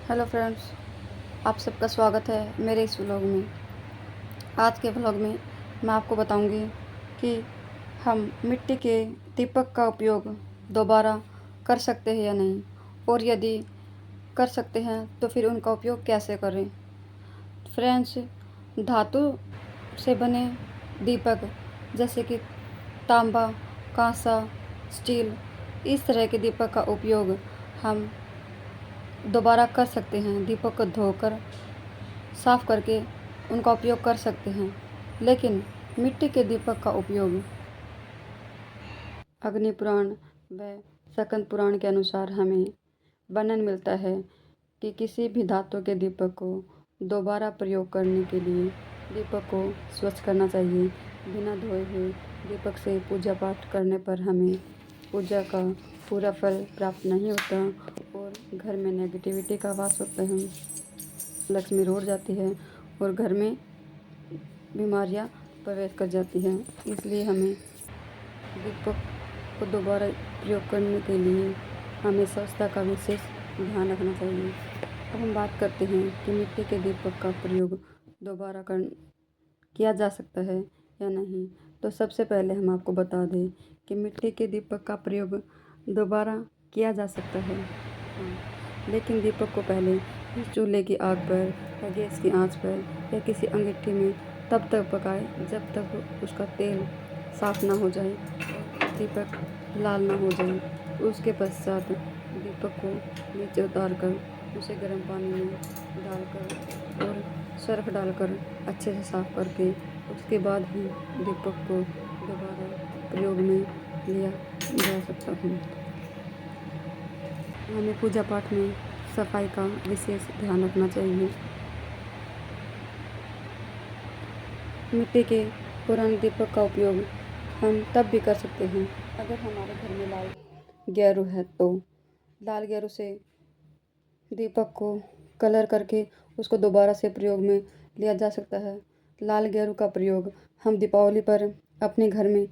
Hello friends, आप सबका स्वागत है मेरे इस व्लॉग में। आज के व्लॉग में मैं आपको बताऊंगी कि हम मिट्टी के दीपक का उपयोग दोबारा कर सकते हैं या नहीं, और यदि कर सकते हैं तो फिर उनका उपयोग कैसे करें। फ्रेंड्स, धातु से बने दीपक जैसे कि तांबा, कांसा, स्टील, इस तरह के दीपक का उपयोग हम दोबारा कर सकते हैं। दीपक को धोकर साफ करके उनका उपयोग कर सकते हैं, लेकिन मिट्टी के दीपक का उपयोग अग्नि पुराण व स्कंद पुराण के अनुसार हमें वर्णन मिलता है कि किसी भी धातु के दीपक को दोबारा प्रयोग करने के लिए दीपक को स्वच्छ करना चाहिए। बिना धोए हुए दीपक से पूजा पाठ करने पर हमें पूजा का पूरा फल प्राप्त नहीं होता और घर में नेगेटिविटी का वास होता है, लक्ष्मी रूठ जाती है और घर में बीमारियां प्रवेश कर जाती हैं। इसलिए हमें दीपक को दोबारा प्रयोग करने के लिए हमें स्वच्छता का विशेष ध्यान रखना चाहिए। अब हम बात करते हैं कि मिट्टी के दीपक का प्रयोग दोबारा किया जा सकता है या नहीं। तो सबसे पहले हम आपको बता दें कि मिट्टी के दीपक का प्रयोग दोबारा किया जा सकता है, लेकिन दीपक को पहले चूल्हे की आग पर या गैस की आंच पर या किसी अंगीठी में तब तक पकाएं जब तक उसका तेल साफ ना हो जाए और दीपक लाल ना हो जाए। उसके पश्चात दीपक को नीचे उतार कर उसे गर्म पानी में डालकर और सर्फ डालकर अच्छे से साफ करके उसके बाद ही दीपक को दोबारा प्रयोग में लिया जा सकता है। हमें पूजा पाठ में सफाई का विशेष ध्यान रखना चाहिए। मिट्टी के पुराने दीपक का उपयोग हम तब भी कर सकते हैं अगर हमारे घर में लाल गेरू है, तो लाल गेरू से दीपक को कलर करके उसको दोबारा से प्रयोग में लिया जा सकता है। लाल गेरू का प्रयोग हम दीपावली पर अपने घर में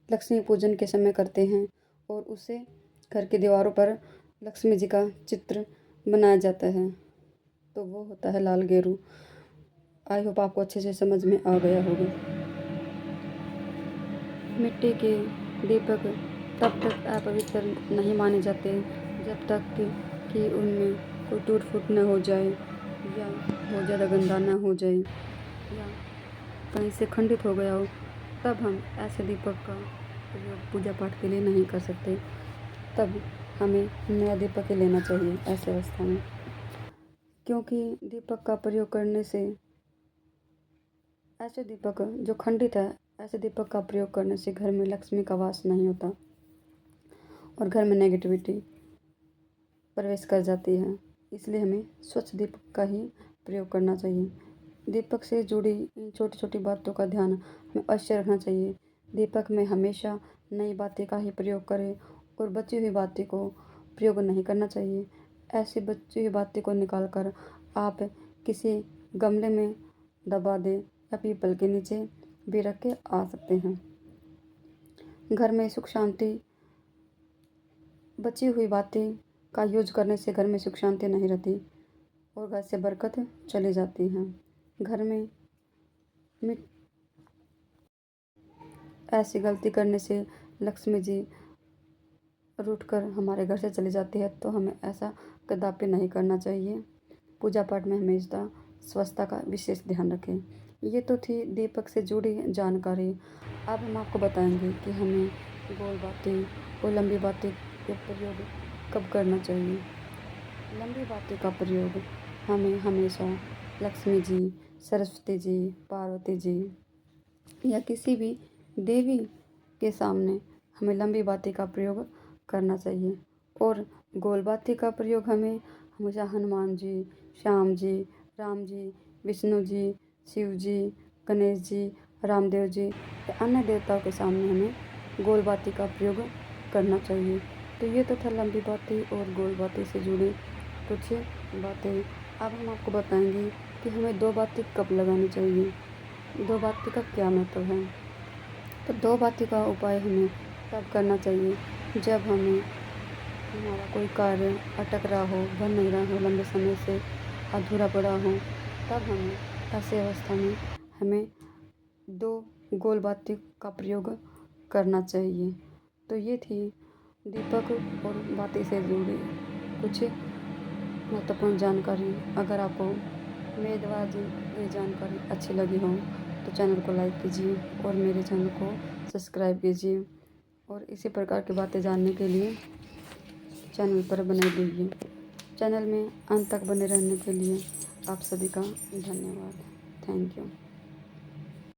लक्ष्मी पूजन के समय करते हैं और उसे घर की दीवारों पर लक्ष्मी जी का चित्र बनाया जाता है, तो वो होता है लाल गेरू। आई होप आपको अच्छे से समझ में आ गया होगा। मिट्टी के दीपक तब तक अपवित्र नहीं माने जाते जब तक कि उनमें कोई टूट फूट न हो जाए या बहुत ज़्यादा गंदा न हो जाए या कहीं से खंडित हो गया हो, तब हम ऐसे दीपक का प्रयोग पूजा पाठ के लिए नहीं कर सकते। तब हमें नया दीपक ही लेना चाहिए ऐसे अवस्था में, क्योंकि दीपक का प्रयोग करने से ऐसे दीपक जो खंडित है, ऐसे दीपक का प्रयोग करने से घर में लक्ष्मी का वास नहीं होता और घर में नेगेटिविटी प्रवेश कर जाती है। इसलिए हमें स्वच्छ दीपक का ही प्रयोग करना चाहिए। दीपक से जुड़ी इन छोटी छोटी बातों का ध्यान हमें अवश्य रखना चाहिए। दीपक में हमेशा नई बातें का ही प्रयोग करें और बची हुई बातें को प्रयोग नहीं करना चाहिए। ऐसी बची हुई बातें को निकाल कर आप किसी गमले में दबा दें या पीपल के नीचे भी रख के आ सकते हैं। घर में सुख शांति, बची हुई बातें का यूज करने से घर में सुख शांति नहीं रहती और घर से बरकत चली जाती है। घर में ऐसी गलती करने से लक्ष्मी जी रूठ कर हमारे घर से चली जाती है, तो हमें ऐसा कदापि नहीं करना चाहिए। पूजा पाठ में हमेशा स्वच्छता का विशेष ध्यान रखें। ये तो थी दीपक से जुड़ी जानकारी। अब हम आपको बताएंगे कि हमें गोल बातें और लंबी बातें का प्रयोग कब करना चाहिए। लंबी बातें का प्रयोग हमें हमेशा लक्ष्मी जी, सरस्वती जी, पार्वती जी या किसी भी देवी के सामने हमें लंबी बातें का प्रयोग करना चाहिए, और गोल बातें का प्रयोग हमें हमेशा हनुमान जी, श्याम जी, राम जी, विष्णु जी, शिव जी, गणेश जी, रामदेव जी या अन्य देवताओं के सामने हमें गोल बातें का प्रयोग करना चाहिए। तो ये तो था लंबी बातें और गोल बातें से जुड़ी कुछ बातें। अब हम आपको बताएंगे कि हमें दो बातें कब लगानी चाहिए, दो बातें का क्या महत्व है। तो दो बातें का उपाय हमें तब करना चाहिए जब हमें हमारा कोई कार्य अटक रहा हो, बन नहीं रहा हो, लंबे समय से अधूरा पड़ा हो, तब हमें ऐसी अवस्था में हमें 2 गोल बाती का प्रयोग करना चाहिए। तो ये थी दीपक और बाती से जुड़ी कुछ महत्वपूर्ण जानकारी। अगर आपको मेरे द्वारा दी गई जानकारी अच्छी लगी हो तो चैनल को लाइक कीजिए और मेरे चैनल को सब्सक्राइब कीजिए और इसी प्रकार की बातें जानने के लिए चैनल पर बने रहिए। चैनल में अंत तक बने रहने के लिए आप सभी का धन्यवाद। Thank you.